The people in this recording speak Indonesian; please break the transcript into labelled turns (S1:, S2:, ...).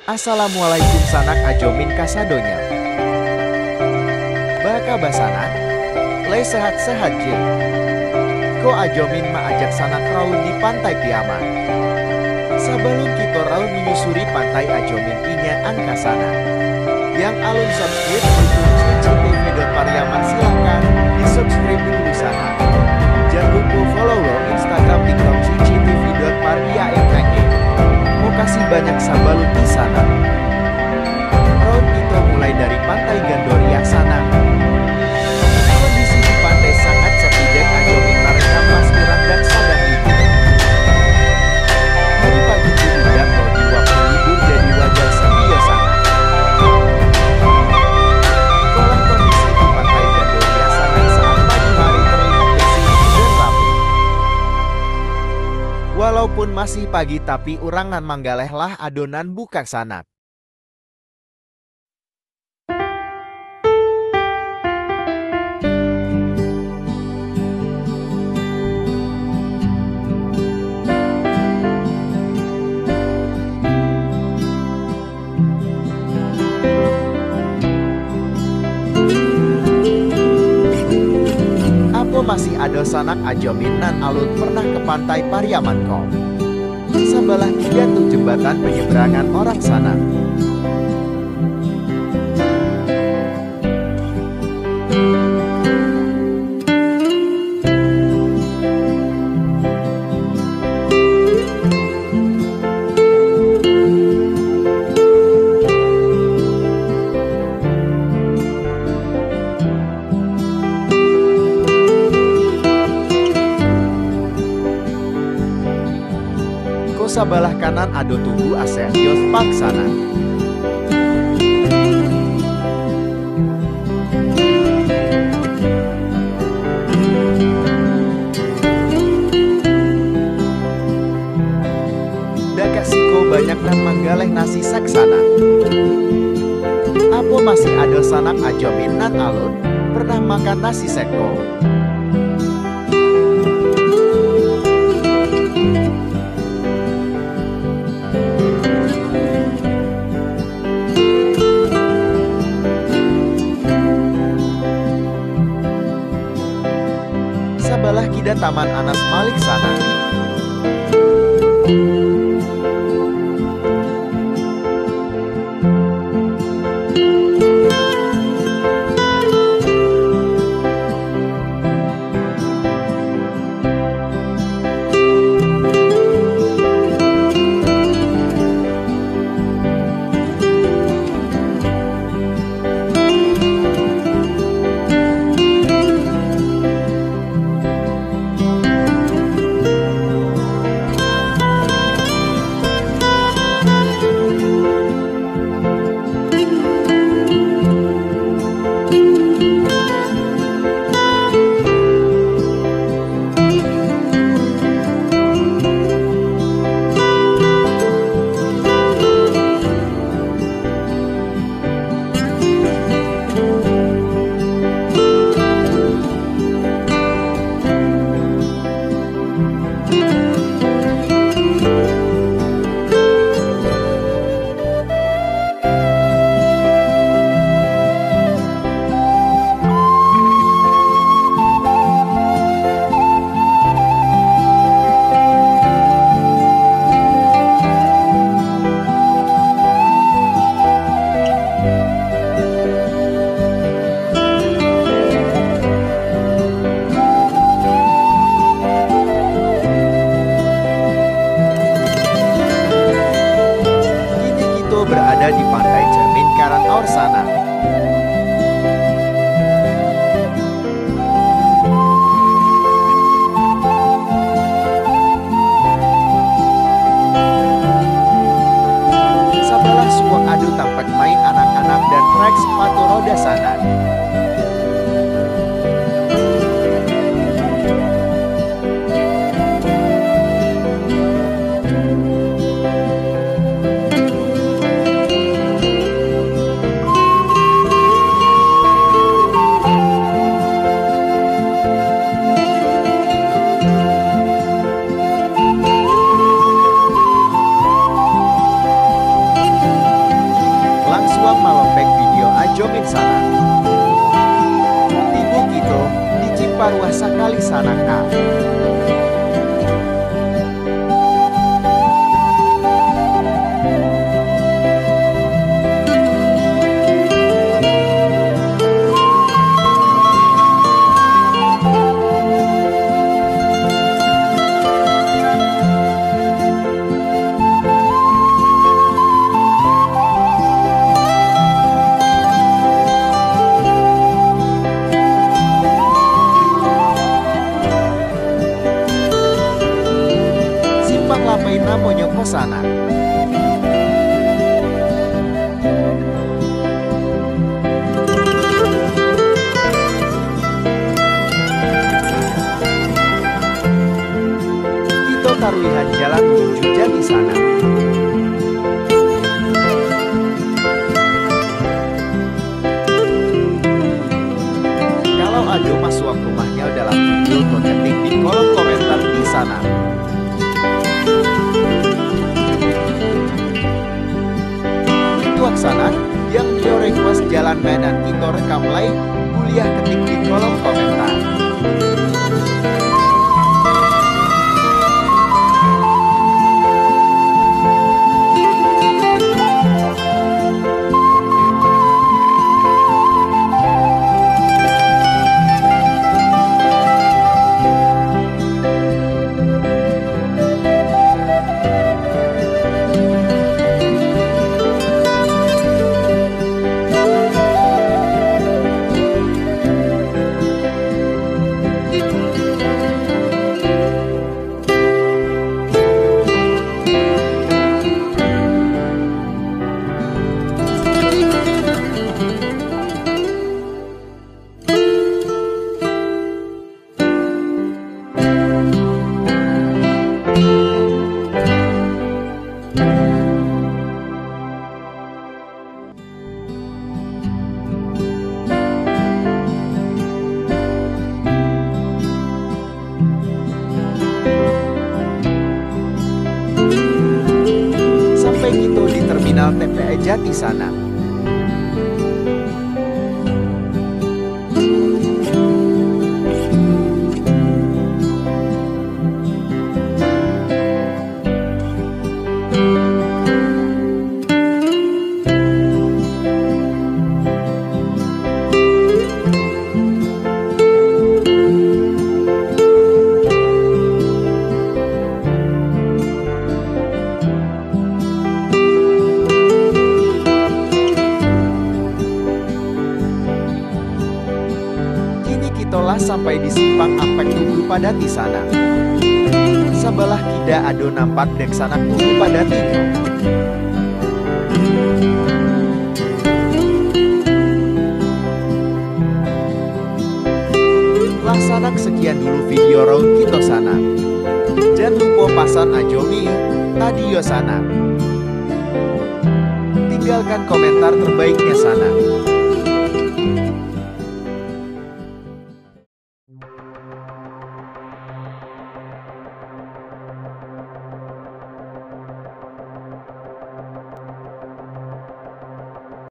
S1: Assalamualaikum sanak ajomin kasadonya. Baka basanak, le sehat-sehat je. Ko ajomin ajak sanak raun di pantai Piaman. Sebelum kita raun menyusuri pantai ajomin inya angkasana. Yang alun subscribe YouTube CCTV.Pariaman silahkan di subscribe dulu sana. Jangan lupa follow lo Instagram TikTok CCTV.Pariaman. Mau kasih banyak sabalut di sana. Road kita mulai dari pantai Gandoria sana. Kondisi di pantai sangat sepi dan ajomin mereka pas kurang dan sadar itu. Hari pagi tidak mau di waktu libur jadi wajar sepi sana. Kolam kondisi di pantai Gandoria sana saat pagi hari terlihat bersih dan rapi. Walaupun masih pagi tapi urangan manggalehlah adonan buka sanak. Masih ada sanak ajomin nan alun pernah ke pantai Pariaman kok. Sebelah tiga tuh jembatan penyeberangan orang sana. Sebelah kanan ada tugu Aserios Park sana. Daka siko banyak dan manggaleh nasi saksana. Apa masih ada sanak ajomin nan alun pernah makan nasi seko? Sebelah kida Taman Anas Malik sana. Berada di pantai Cermin Karangaor sana. Sebelah suak adu tampak main anak-anak dan trek sepatu roda sana. malompek video ajomin sana. Ibu kito dicimparwah sakali sana ka. Monyo kosana. Kito taruihan jalan menuju Jati sana. Kalau ada masuap rumahnya dalam video, ketik di kolom komentar di sana. Sana yang video request jalan Medan kita rekam live, kuliah ketik di kolom komentar. Itu di terminal TPE Jati sana. Itolah sampai di simpang Ampek Tugu Padati sana. Sebelah kida ado nampak dek sana Tugu Padati. Laksanak sekian dulu video round kita sana. Jangan lupa pasan ajomi tadi yo sana. Tinggalkan komentar terbaiknya sana.